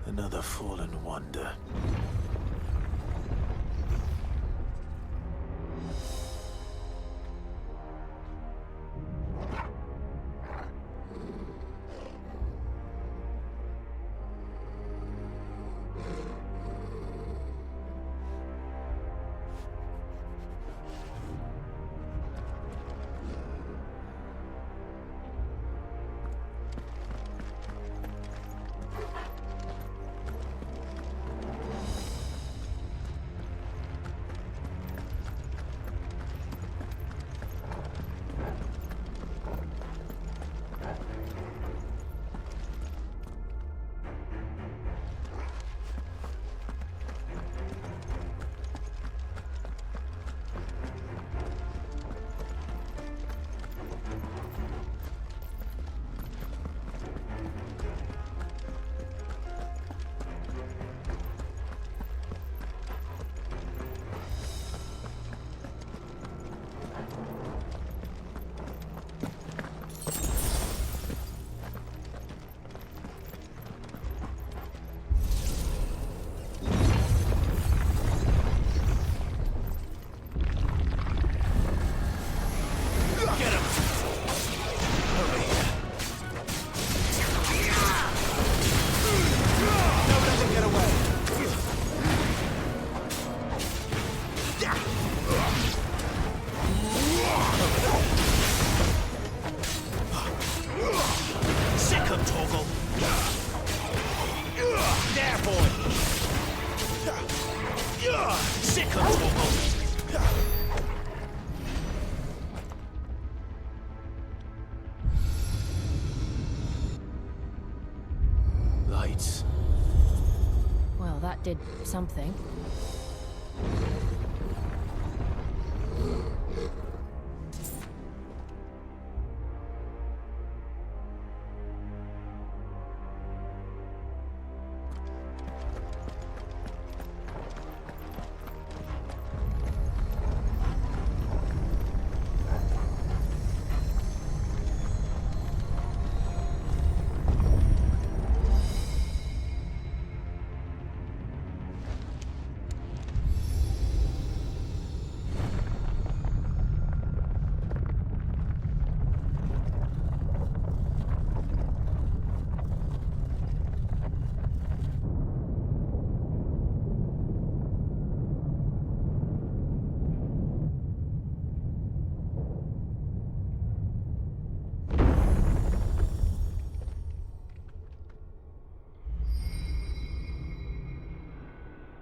Another fallen wonder. Lights. Well, that did something.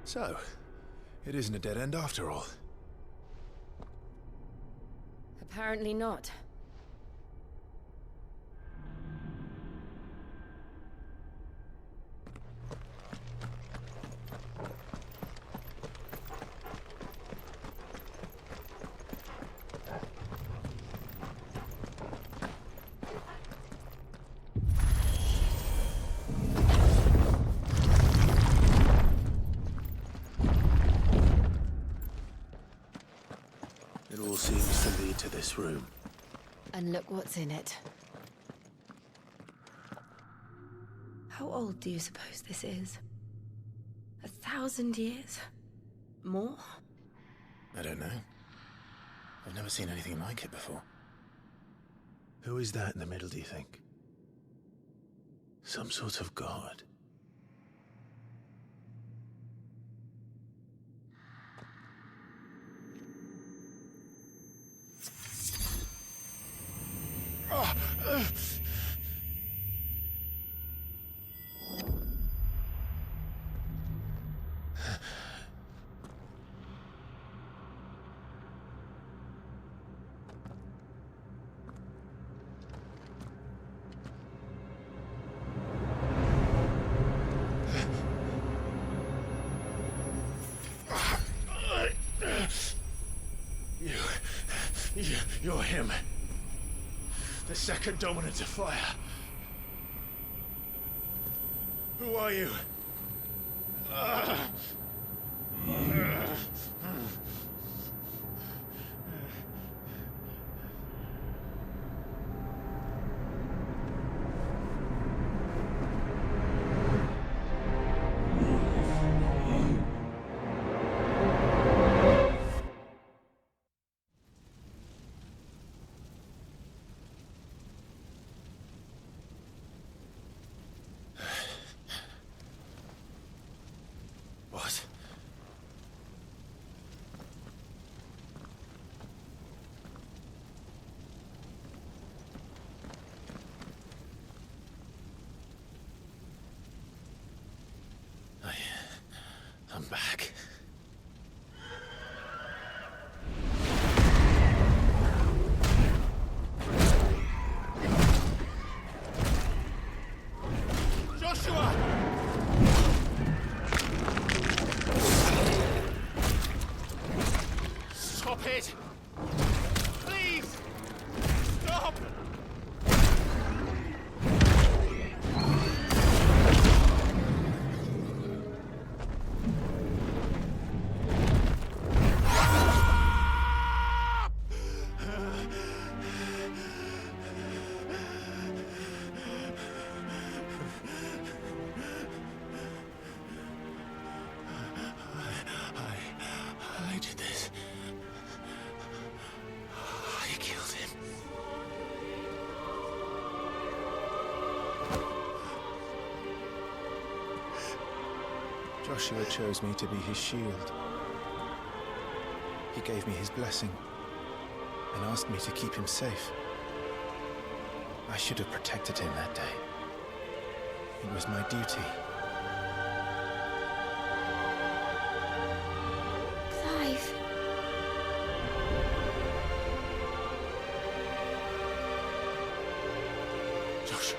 So, it isn't a dead end after all. Apparently not. It all seems to lead to this room. And look what's in it. How old do you suppose this is? 1,000 years? More? I don't know. I've never seen anything like it before. Who is that in the middle, do you think? Some sort of god? You're him. The second dominant of fire. Who are you? it! Please! Stop! I did this. I killed him. Joshua chose me to be his shield. He gave me his blessing and asked me to keep him safe. I should have protected him that day. It was my duty. Clive. Joshua.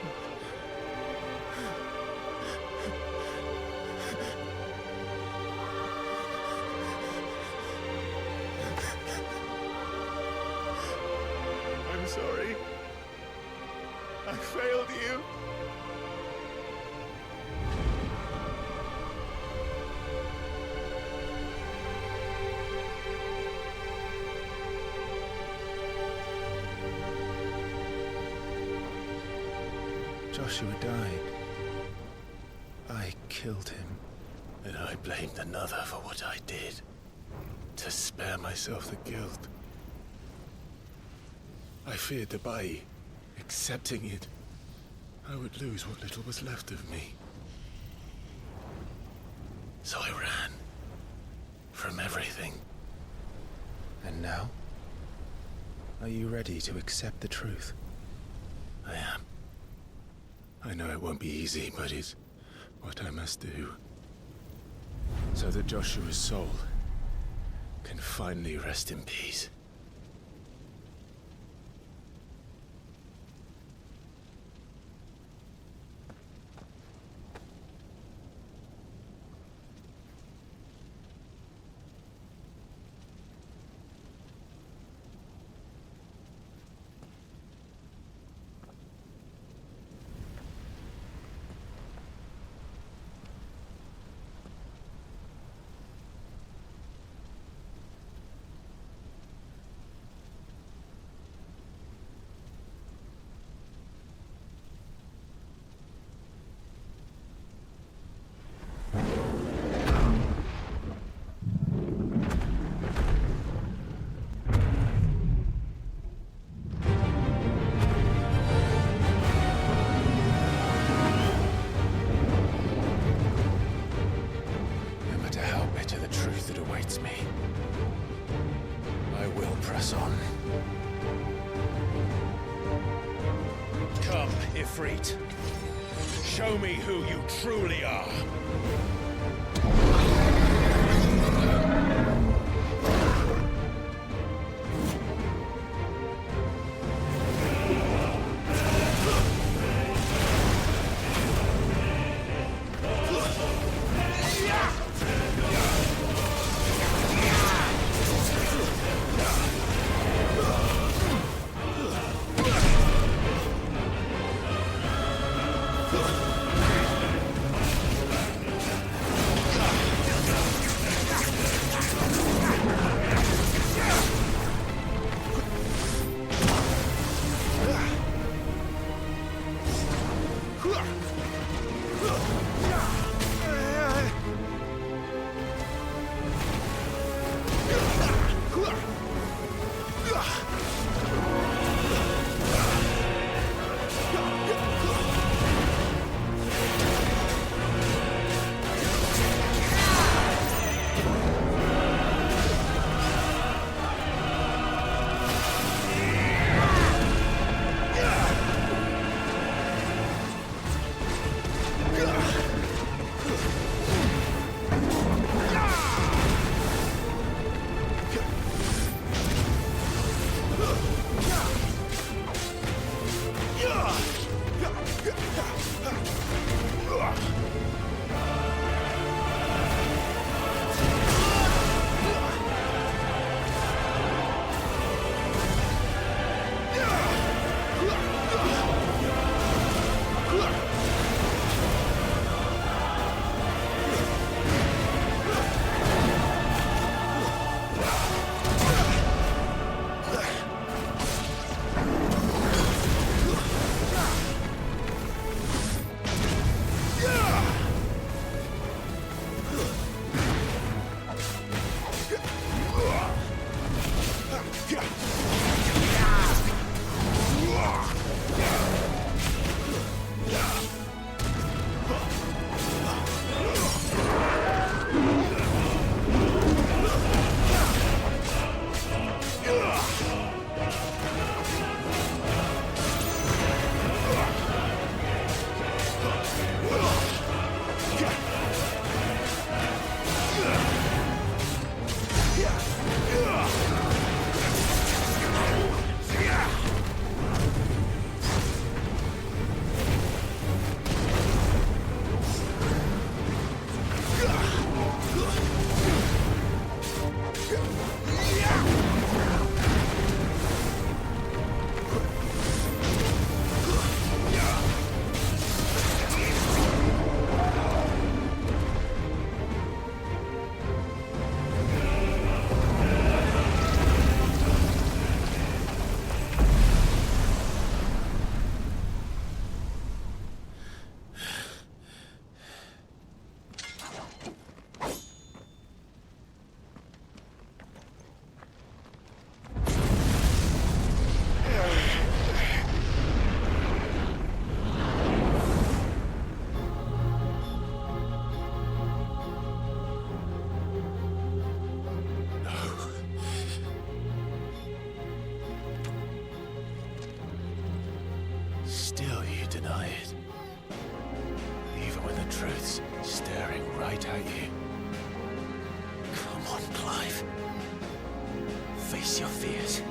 I'm sorry. I failed you. Joshua died. I killed him. And I blamed another for what I did, to spare myself the guilt. I feared that by accepting it, I would lose what little was left of me. So I ran from everything. And now? Are you ready to accept the truth? I am. I know it won't be easy, but it's what I must do. So that Joshua's soul can finally rest in peace. Me. I will press on. Come, IFRIT. Show me who you truly are. truths staring right at you. Come on, Clive. Face your fears.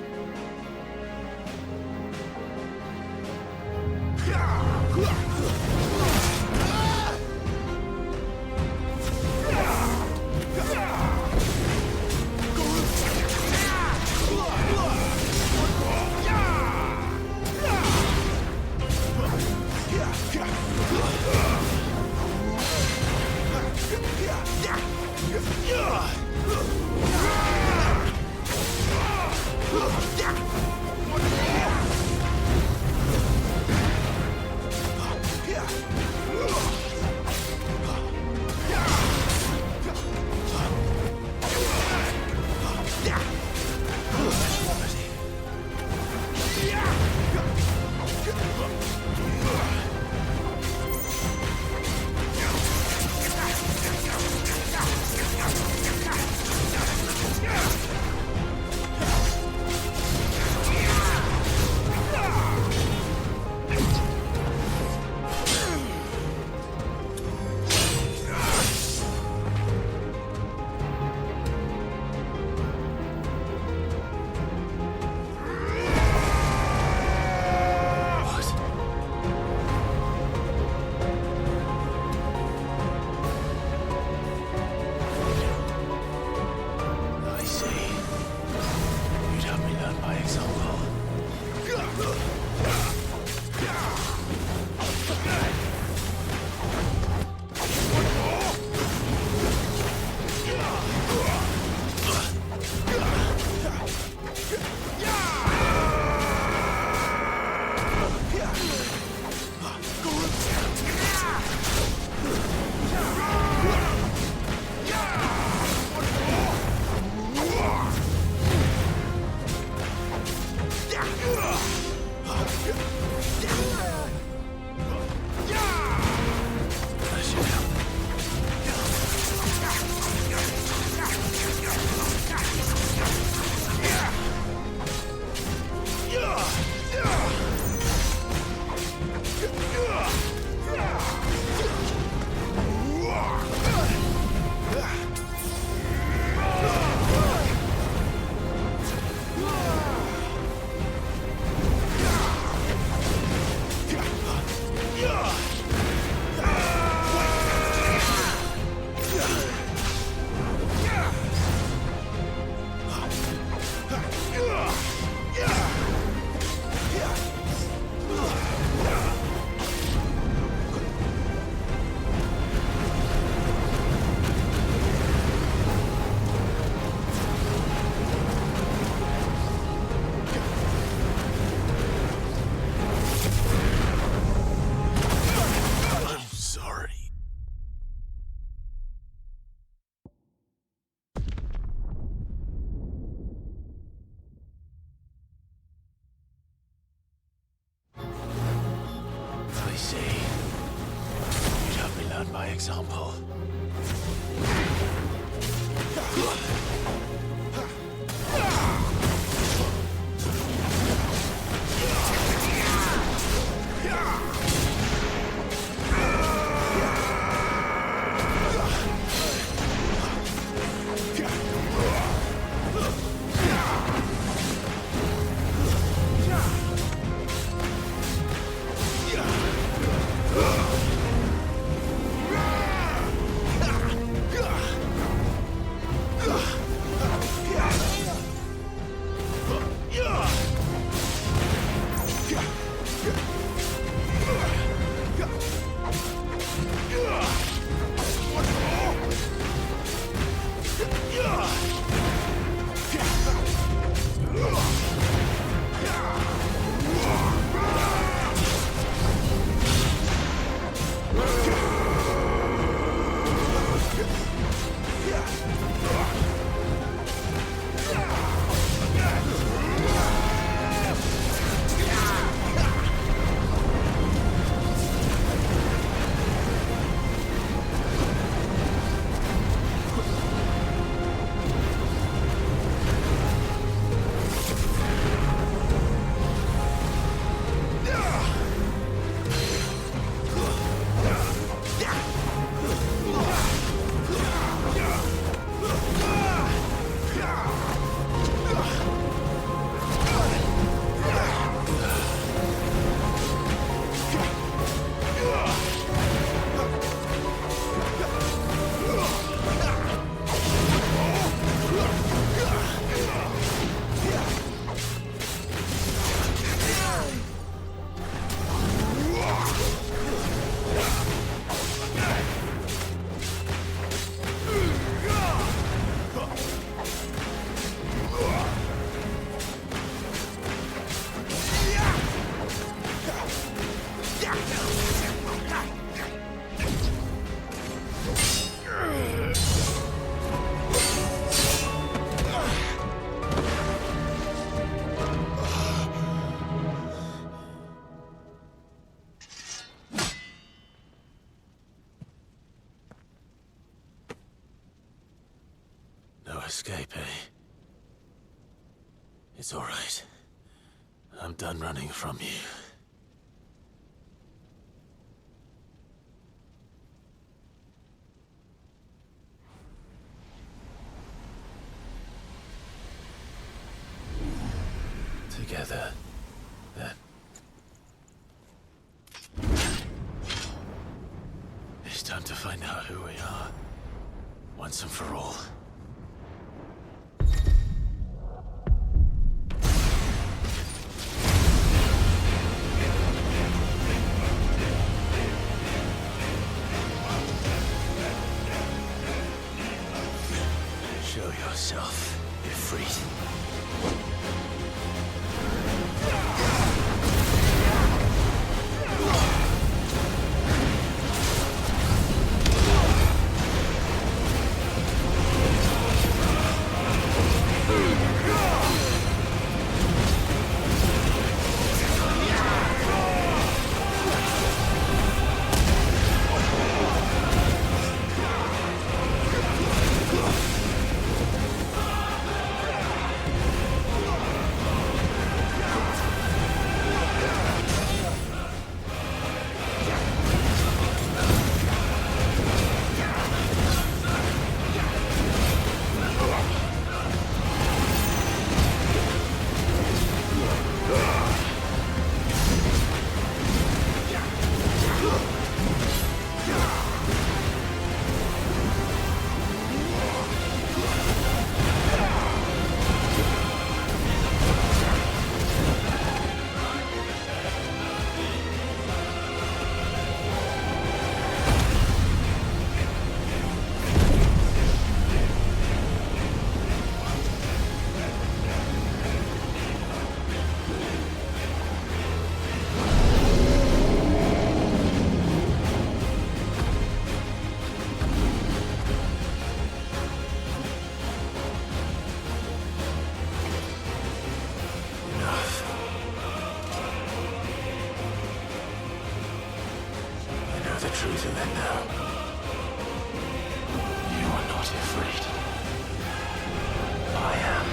By example. Ugh! escape, eh? It's all right. I'm done running from you. Together, then. It's time to find out who we are, once and for all. Show yourself, IFRIT. The truth of it now. You are not afraid. I am.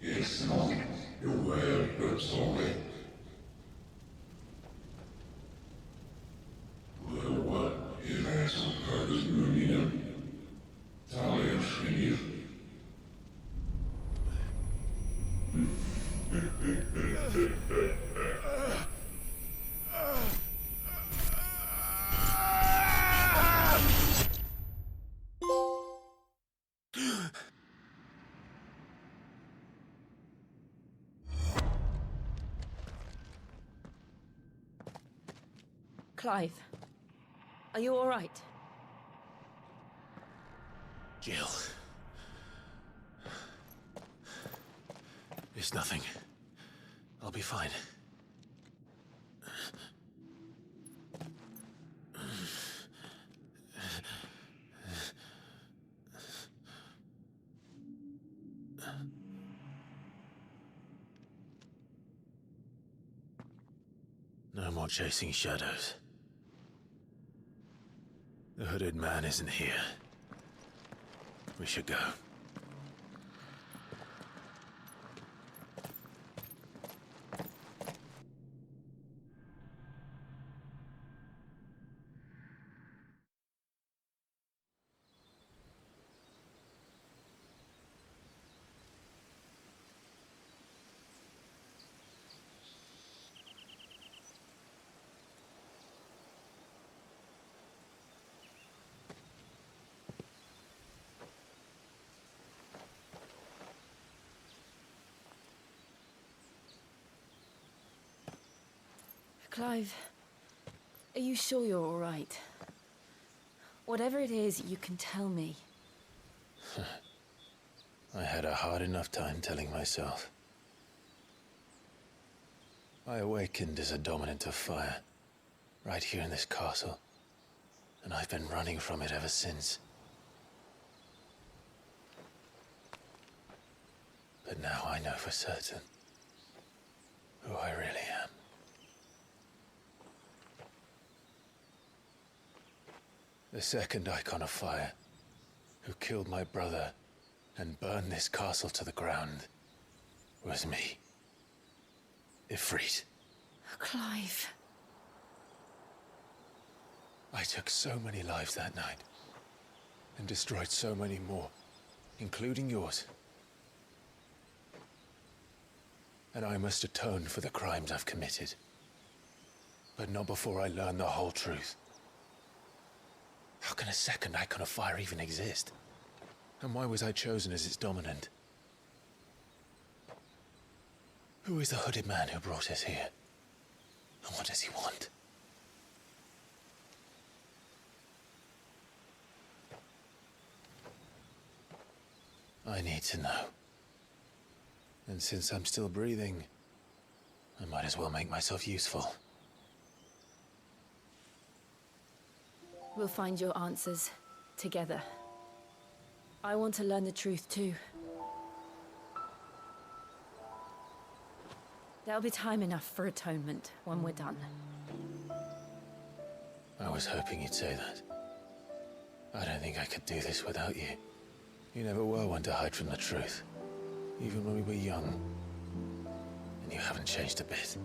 Yes, no, you're well, but sorry. Well, what? It has some purpose, Marina. Talia Shinir. Clive, are you all right? Jill. It's nothing. I'll be fine. No more chasing shadows. The hooded man isn't here. We should go. Clive, are you sure you're all right? Whatever it is, you can tell me. I had a hard enough time telling myself. I awakened as a dominant of fire, right here in this castle, and I've been running from it ever since. But now I know for certain who I really am. The second icon of fire, who killed my brother and burned this castle to the ground, was me. IFRIT. Clive. I took so many lives that night, and destroyed so many more, including yours. And I must atone for the crimes I've committed. But not before I learn the whole truth. How can a second icon of fire even exist? And why was I chosen as its dominant? Who is the hooded man who brought us here? And what does he want? I need to know. And since I'm still breathing, I might as well make myself useful. We'll find your answers together. I want to learn the truth too. There'll be time enough for atonement when we're done. I was hoping you'd say that. I don't think I could do this without you. You never were one to hide from the truth, even when we were young. And you haven't changed a bit.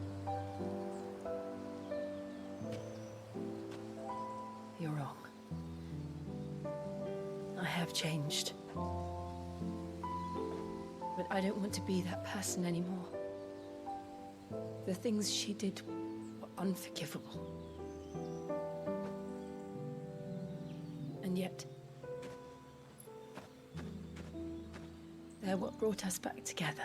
You're wrong. I have changed. But I don't want to be that person anymore. The things she did were unforgivable. And yet, they're what brought us back together.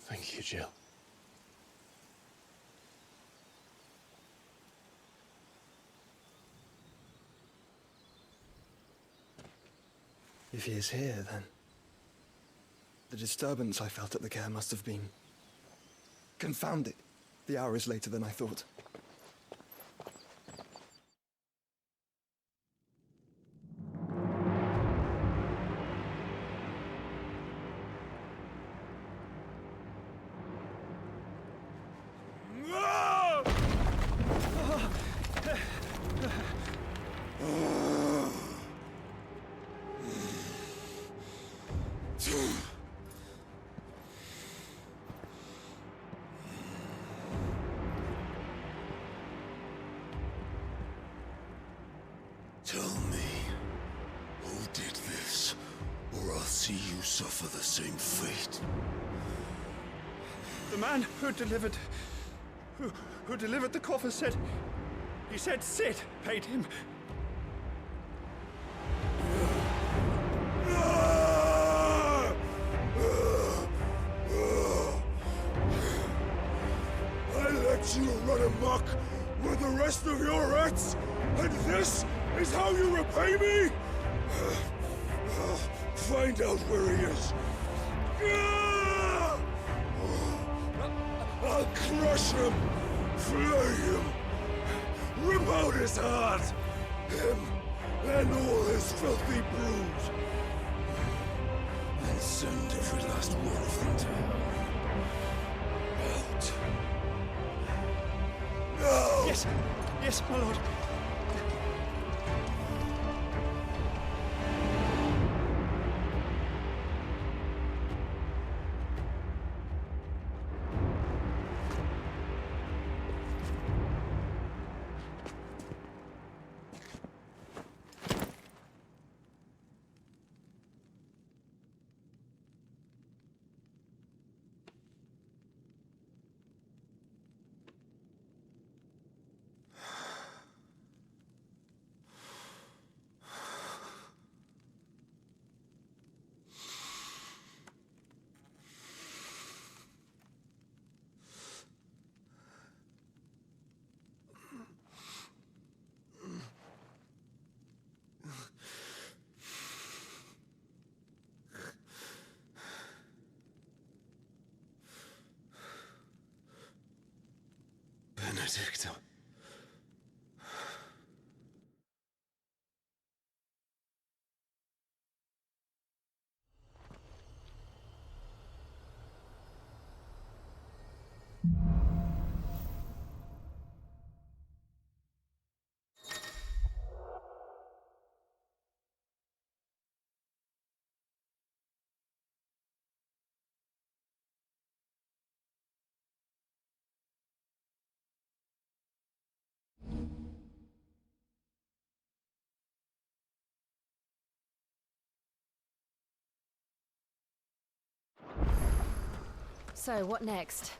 Thank you, Jill. If he is here, then the disturbance I felt at the care must have been confounded. The hour is later than I thought. Tell me, who did this, or I'll see you suffer the same fate. The man who delivered the coffer said... He said Sid paid him. I let you run amok with the rest of your rats, and this is how you repay me? Find out where he is. I'll crush him, flay him, rip out his heart, him and all his filthy brood, and Send every last one of them down. Out. No! Yes! Yes, my lord. Benedicto. So, what next?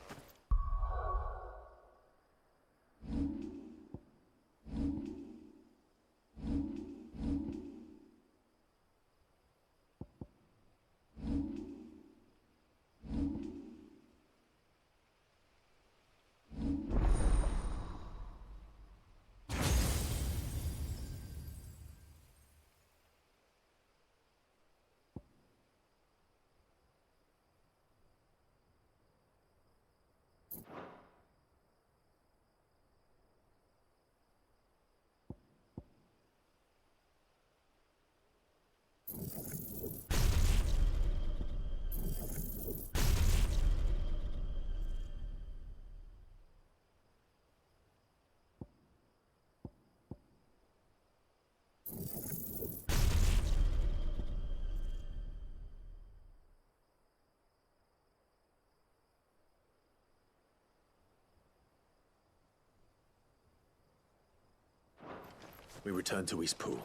We returned to Eastpool.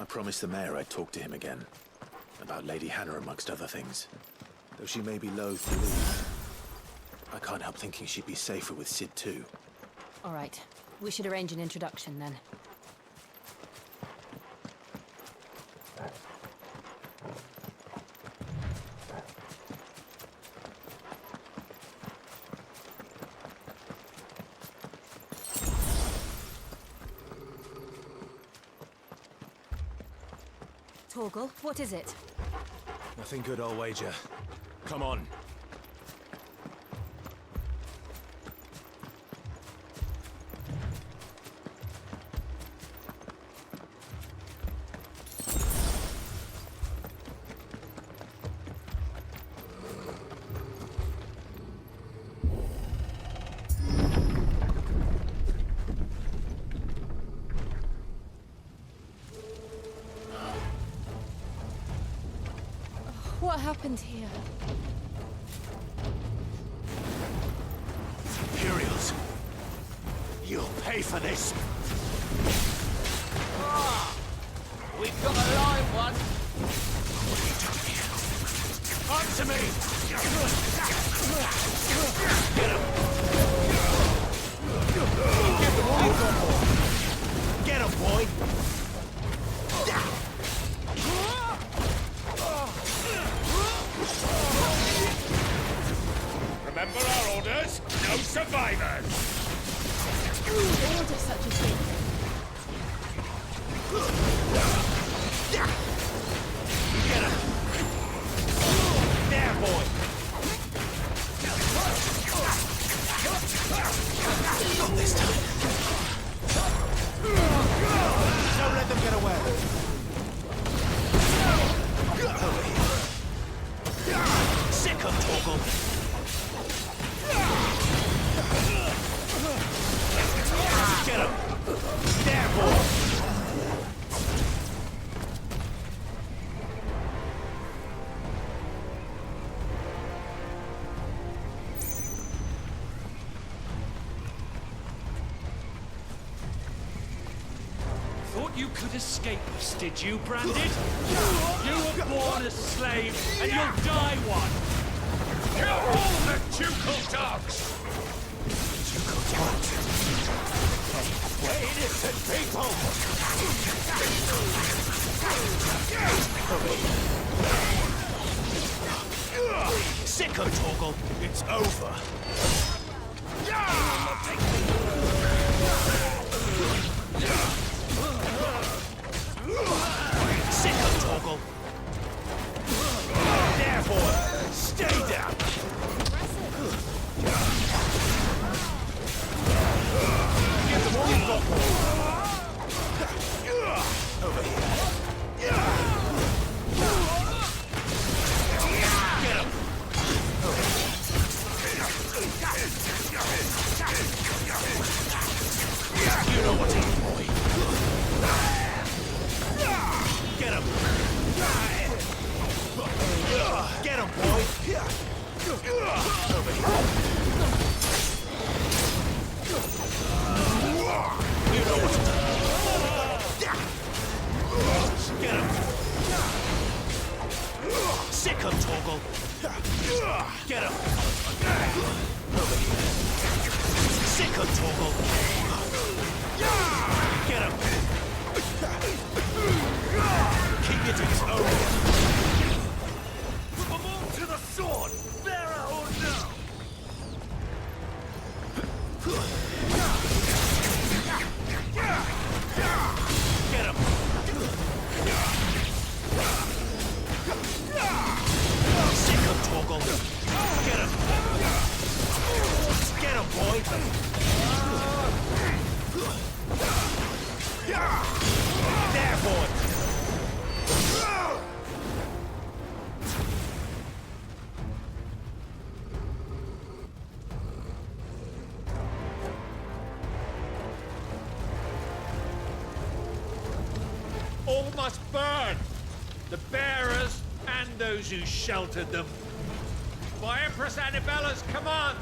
I promised the mayor I'd talk to him again. About Lady Hannah, amongst other things. Though she may be loath to leave, I can't help thinking she'd be safer with Sid too. All right. We should arrange an introduction then. Torgal, what is it? Nothing good, I'll wager. Come on. What happened here? Imperials! You'll pay for this! We've got a live one. What are you doing here? Answer me! Get him! Get him, boy! Remember our orders? No survivors! Order such a thing. Get him! There, boy! Not this time! Don't let them get away! Over here. could escape us, did you, Branded? You were born a slave, and you'll die one! Kill all the ducal dogs! Ducal dogs? Hey, innocent people! Sicko, Torgal! It's over! Sicko, Torgal! There, boy! Stay down! Give them all you've got, boy! Over here! Get him! You know what to do, boy. Get him. Get him, boy. Over here. You know what to do. Get him. Sick him, Torgal. Get him. Over here. Sick him, Torgal. Get him! Keep it its own! Put them all to the sword! Bearer or no! Get him! Sick him, Torgal! Get him! Get him, boy! There, boy! All must burn! The bearers and those who sheltered them. By Empress Annabella's command!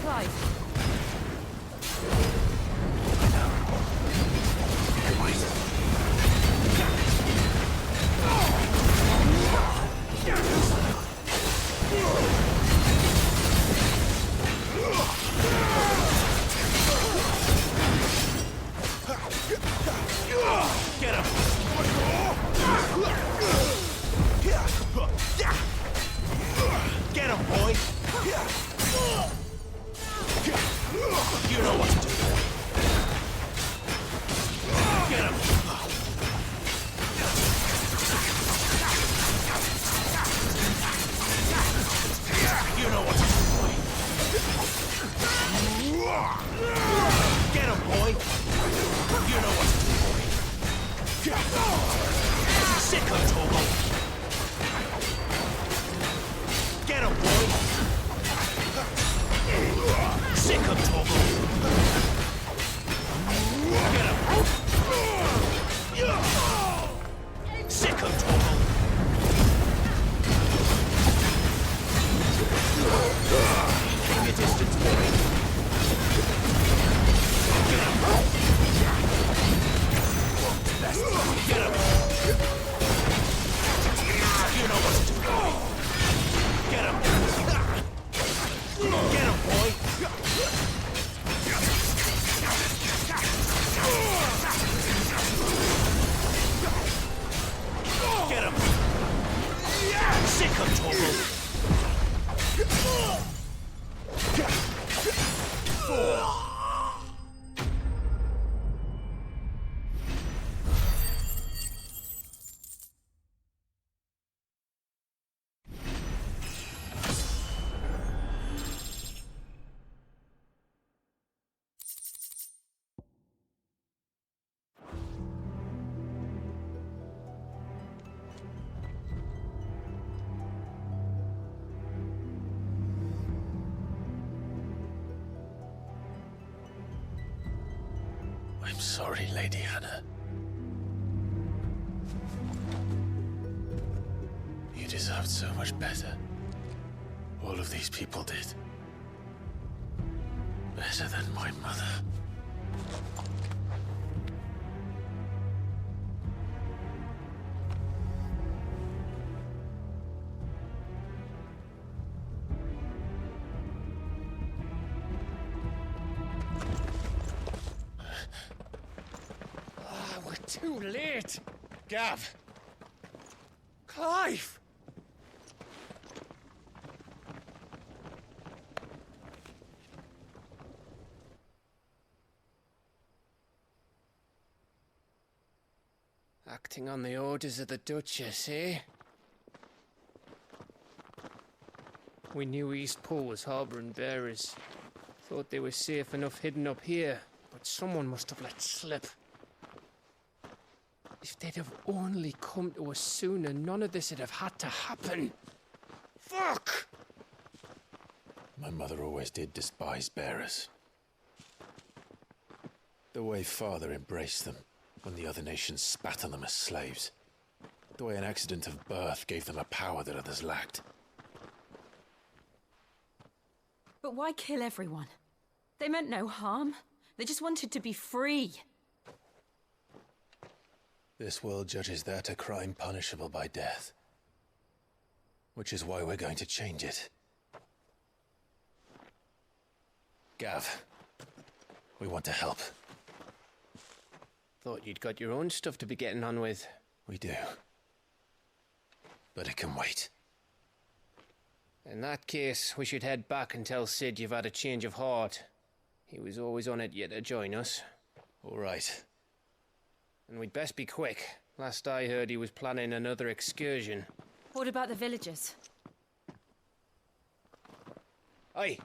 Clive. Get him! Get him, boy! You know what to do. Get him! You know what to do, boy. Get him, boy! You know what to do, boy. Sick him, Torgal! Get him, boy! Sick him, Torgal! Get him! Sick him, Torgal! Keep your distance, boy! Get him! Get him! You know what to do, boy! Get him! Get him, boy! Get him! Sick him, Torgal! I'm sorry, Lady Hannah. You deserved so much better. All of these people did. Better than my mother. We're too late. Gav. Clive. Acting on the orders of the Duchess, eh? We knew East Pool was harbouring bearers. Thought they were safe enough hidden up here, but someone must have let slip. If they'd have only come to us sooner, none of this would have had to happen. Fuck! My mother always did despise bearers. The way Father embraced them when the other nations spat on them as slaves. The way an accident of birth gave them a power that others lacked. But why kill everyone? They meant no harm. They just wanted to be free. This world judges that a crime punishable by death. Which is why we're going to change it. Gav, we want to help. Thought you'd got your own stuff to be getting on with. We do. But it can wait. In that case, we should head back and tell Sid you've had a change of heart. He was always on it yet to join us. All right. And we'd best be quick. Last I heard, he was planning another excursion. What about the villagers? Aye.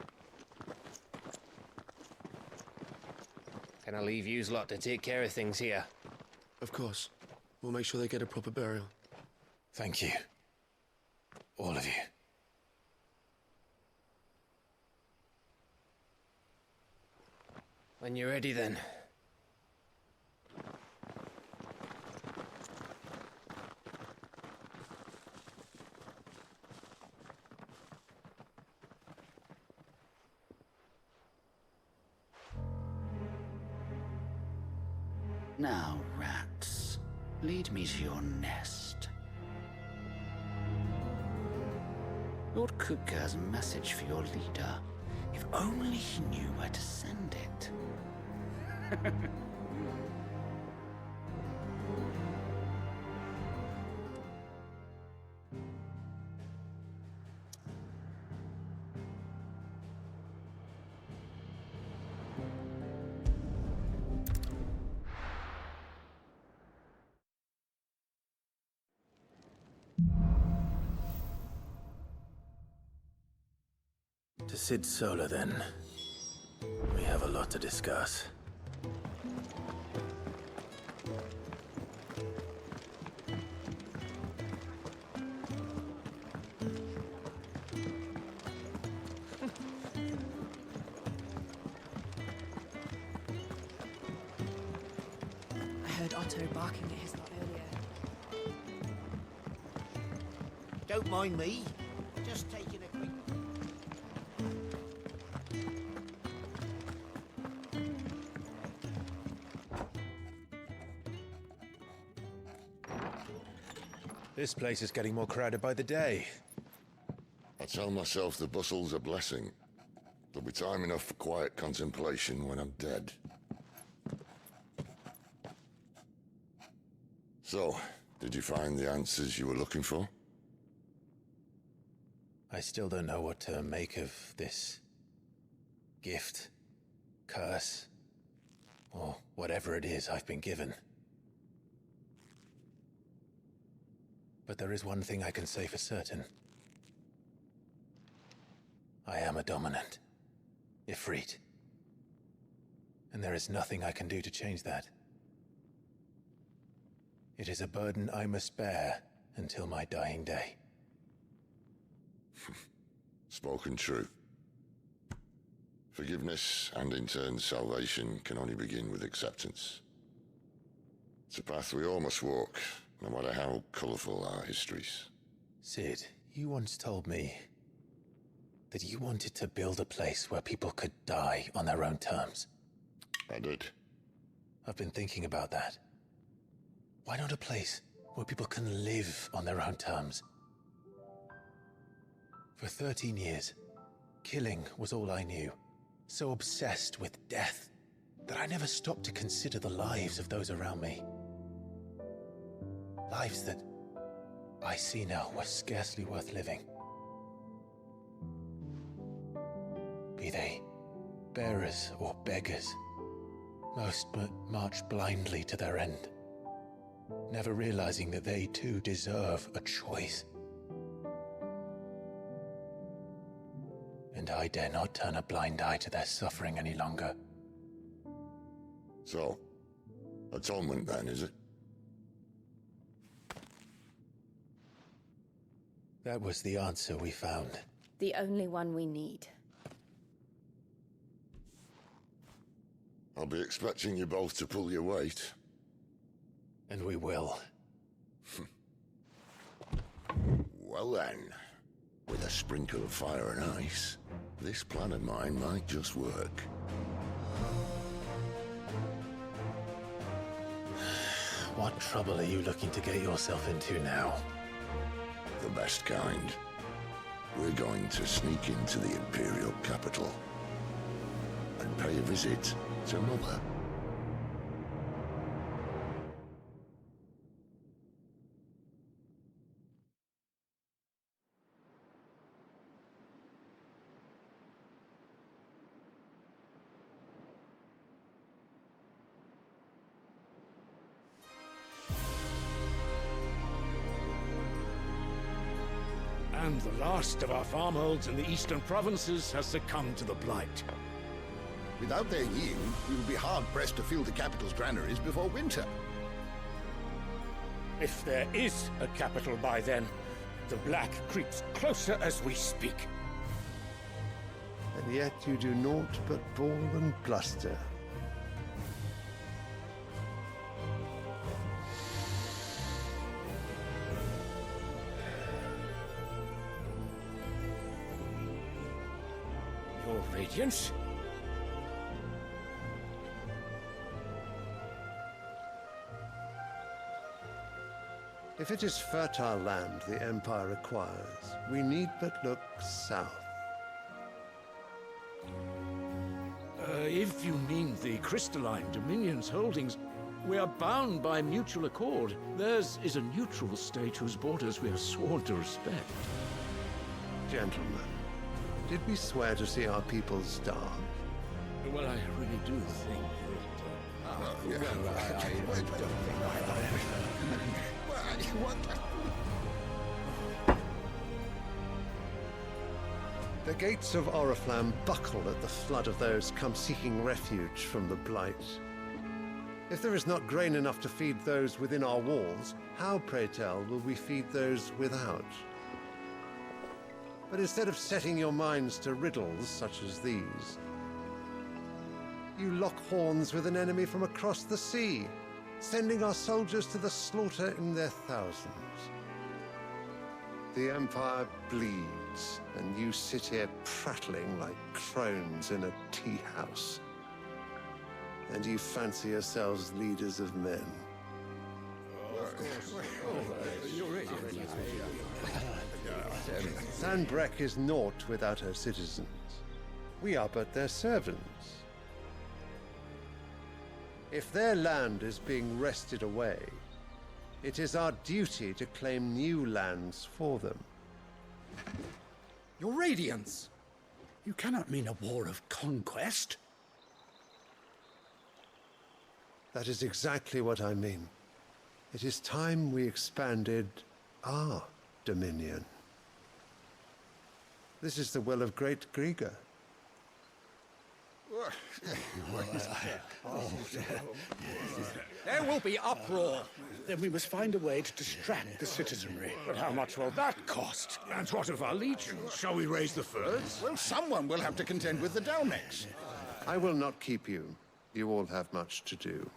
Can I leave yous lot to take care of things here? Of course. We'll make sure they get a proper burial. Thank you. All of you. When you're ready, then. Now, rats, lead me to your nest. Lord Cook has a message for your leader. If only he knew where to send it. To Sid Solar, then. We have a lot to discuss. I heard Otto barking at his lot earlier. Don't mind me. Just taking a quick... This place is getting more crowded by the day. I tell myself the bustle's a blessing. There'll be time enough for quiet contemplation when I'm dead. So, did you find the answers you were looking for? I still don't know what to make of this gift, curse, or whatever it is I've been given. But there is one thing I can say for certain. I am a dominant, IFRIT. And there is nothing I can do to change that. It is a burden I must bear until my dying day. Spoken true. Forgiveness, and in turn salvation, can only begin with acceptance. It's a path we all must walk, no matter how colourful our histories. Sid, you once told me that you wanted to build a place where people could die on their own terms. I did. I've been thinking about that. Why not a place where people can live on their own terms? For 13 years, killing was all I knew. So obsessed with death that I never stopped to consider the lives of those around me. Lives that I see now were scarcely worth living. Be they bearers or beggars, most march blindly to their end, never realizing that they too deserve a choice. And I dare not turn a blind eye to their suffering any longer. So, atonement then, is it? That was the answer we found. The only one we need. I'll be expecting you both to pull your weight. And we will. Well then, with a sprinkle of fire and ice, this plan of mine might just work. What trouble are you looking to get yourself into now? The best kind. We're going to sneak into the Imperial capital and pay a visit to Mother. And the last of our farmholds in the eastern provinces has succumbed to the blight. Without their yield, we will be hard-pressed to fill the capital's granaries before winter. If there is a capital by then, the black creeps closer as we speak. And yet you do naught but bawl and bluster. Your Radiance? If it is fertile land the Empire requires, we need but look south. If you mean the crystalline Dominion's holdings, we are bound by mutual accord. Theirs is a neutral state whose borders we are sworn to respect. Gentlemen, did we swear to see our people starve? Well, I really do think The gates of Oriflamme buckle at the flood of those come seeking refuge from the Blight. If there is not grain enough to feed those within our walls, how, pray tell, will we feed those without? But instead of setting your minds to riddles such as these, you lock horns with an enemy from across the sea, sending our soldiers to the slaughter in their thousands. The Empire bleeds, and you sit here prattling like crones in a tea house. And you fancy yourselves leaders of men. Sanbreque is naught without her citizens. We are but their servants. If their land is being wrested away, it is our duty to claim new lands for them. Your Radiance! You cannot mean a war of conquest. That is exactly what I mean. It is time we expanded our dominion. This is the will of great Grieger. There will be uproar. Then we must find a way to distract the citizenry. But how much will that cost? And what of our legions? Shall we raise the furs? Well, someone will have to contend with the Dalmex. I will not keep you. You all have much to do.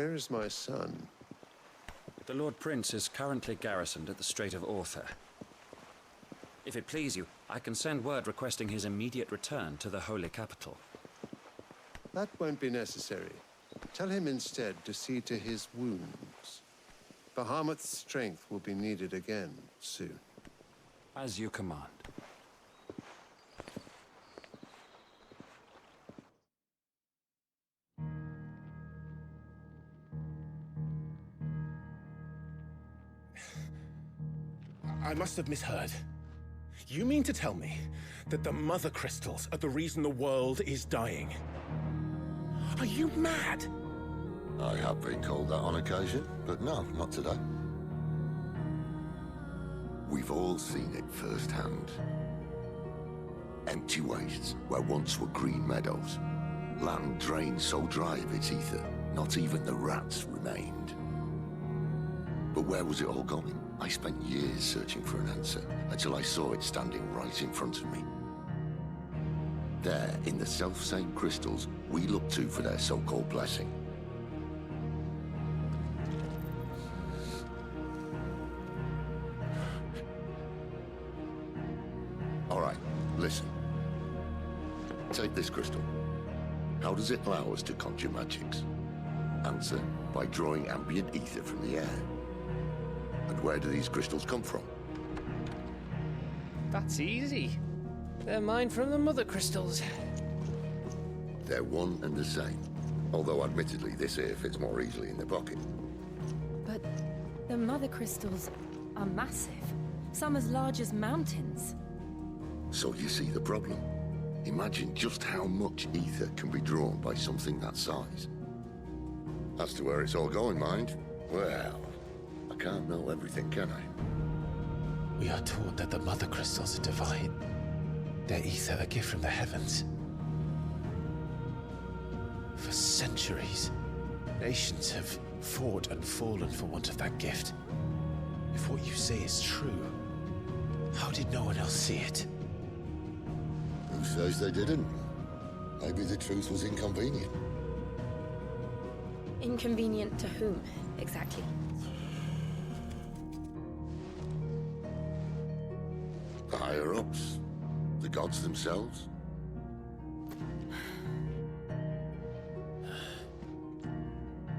Where is my son? The Lord Prince is currently garrisoned at the Strait of Arthur. If it please you, I can send word requesting his immediate return to the Holy Capital. That won't be necessary. Tell him instead to see to his wounds. Bahamut's strength will be needed again soon. As you command. I must have misheard. You mean to tell me that the Mother Crystals are the reason the world is dying? Are you mad? I have been called that on occasion, but no, not today. We've all seen it firsthand. Empty wastes where once were green meadows. Land drained so dry of its ether, not even the rats remained. But where was it all going? I spent years searching for an answer, until I saw it standing right in front of me. There, in the self-same crystals we look to for their so-called blessing. All right, listen. Take this crystal. How does it allow us to conjure magics? Answer, by drawing ambient ether from the air. And where do these crystals come from? That's easy. They're mine from the Mother Crystals. They're one and the same. Although admittedly this here fits more easily in the pocket. But the Mother Crystals are massive. Some as large as mountains. So you see the problem. Imagine just how much ether can be drawn by something that size. As to where it's all going, mind, well, I can't know everything, can I? We are taught that the Mother Crystals are divine. Their ether a gift from the heavens. For centuries, nations have fought and fallen for want of that gift. If what you say is true, how did no one else see it? Who says they didn't? Maybe the truth was inconvenient. Inconvenient to whom, exactly? The higher-ups? The gods themselves?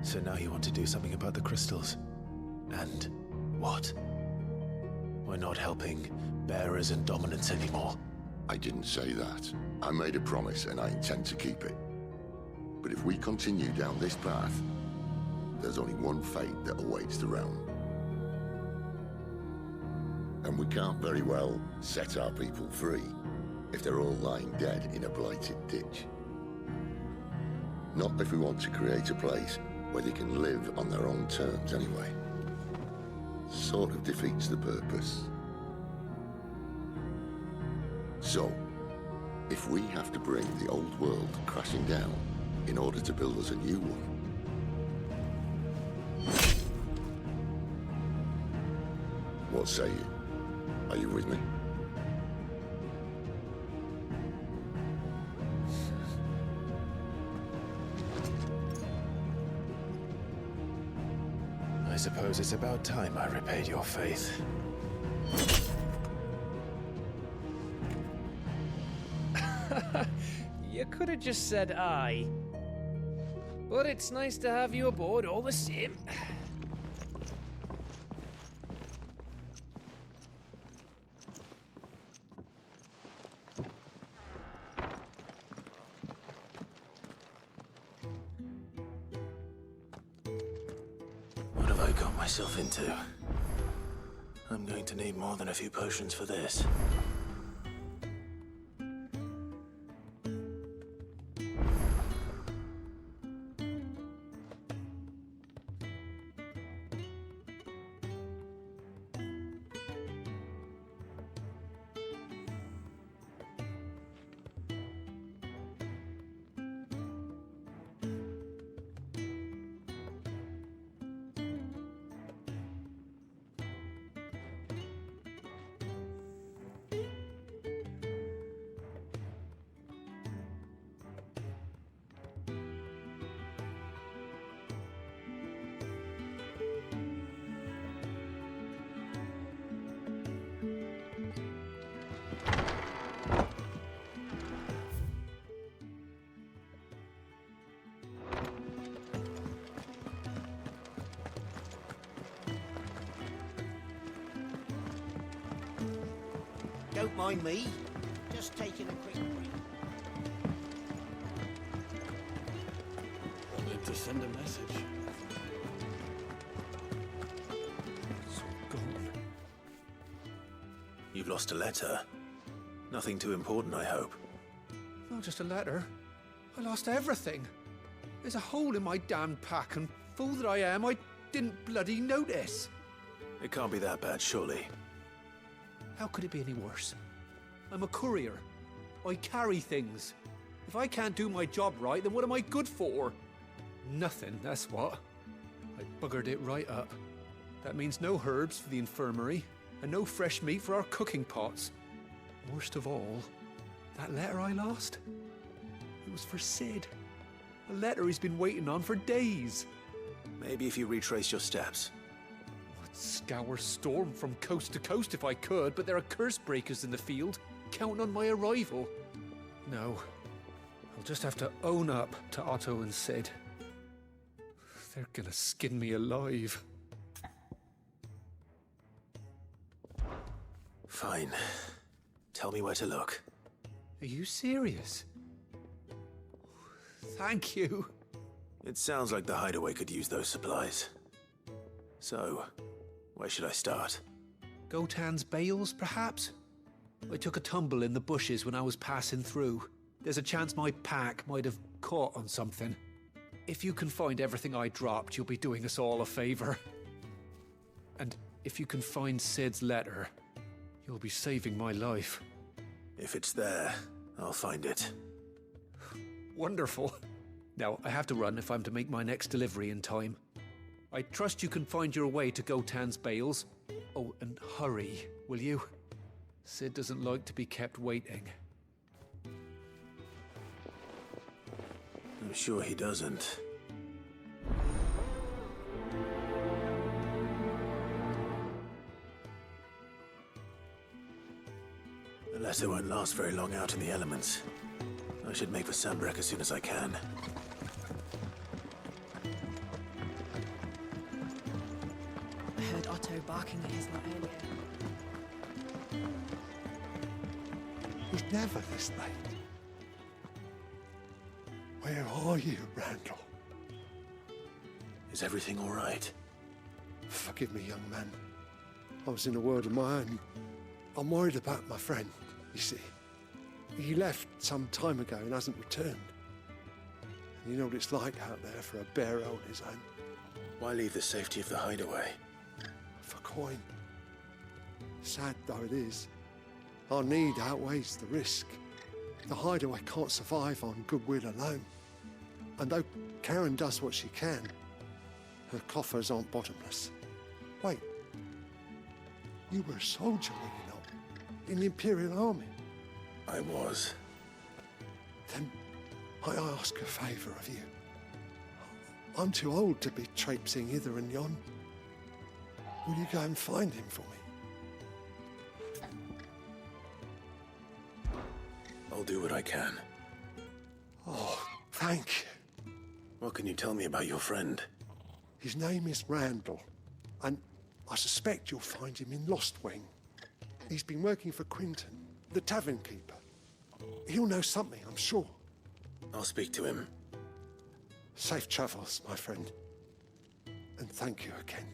So now you want to do something about the crystals? And what? We're not helping bearers and dominants anymore. I didn't say that. I made a promise and I intend to keep it. But if we continue down this path, there's only one fate that awaits the realm. And we can't very well set our people free if they're all lying dead in a blighted ditch. Not if we want to create a place where they can live on their own terms anyway. Sort of defeats the purpose. So, if we have to bring the old world crashing down in order to build us a new one, what say you? Are you with me? I suppose it's about time I repaid your faith. You could have just said aye. But it's nice to have you aboard all the same. What have I got myself into? I'm going to need more than a few potions for this. Don't mind me. Just taking a quick break. Wanted to send a message. It's all gone. You've lost a letter. Nothing too important, I hope. Not just a letter. I lost everything. There's a hole in my damn pack, and fool that I am, I didn't bloody notice. It can't be that bad, surely. How could it be any worse? I'm a courier. I carry things. If I can't do my job right, then what am I good for? Nothing, that's what. I buggered it right up. That means no herbs for the infirmary, and no fresh meat for our cooking pots. Worst of all, that letter I lost, it was for Sid. A letter he's been waiting on for days. Maybe if you retrace your steps. I'd scour Storm from coast to coast if I could, but there are curse breakers in the field, counting on my arrival. No, I'll just have to own up to Otto and Sid. They're gonna skin me alive. Fine. Tell me where to look. Are you serious? Thank you. It sounds like the hideaway could use those supplies. So, where should I start? Gotan's bales, perhaps? I took a tumble in the bushes when I was passing through. There's a chance my pack might have caught on something. If you can find everything I dropped, you'll be doing us all a favor. And if you can find Sid's letter, you'll be saving my life. If it's there, I'll find it. Wonderful. Now, I have to run if I'm to make my next delivery in time. I trust you can find your way to Gotan's bales. Oh, and hurry, will you? Sid doesn't like to be kept waiting. I'm sure he doesn't. The letter won't last very long out in the elements. I should make for Sambrek as soon as I can. I heard Otto barking at his lot earlier. He's never this late. Where are you, Randall? Is everything all right? Forgive me, young man. I was in a world of my own. I'm worried about my friend, you see. He left some time ago and hasn't returned. And you know what it's like out there for a bearer on his own. Why leave the safety of the hideaway? For coin. Sad though it is, our need outweighs the risk. The hideaway can't survive on goodwill alone. And though Karen does what she can, her coffers aren't bottomless. Wait, you were a soldier, were you not? In the Imperial Army? I was. Then I ask a favour of you. I'm too old to be traipsing hither and yon. Will you go and find him for me? I'll do what I can. Oh, thank you. What can you tell me about your friend? His name is Randall, and I suspect you'll find him in Lost Wing. He's been working for Quinton, the tavern keeper. He'll know something, I'm sure. I'll speak to him. Safe travels, my friend. And thank you again.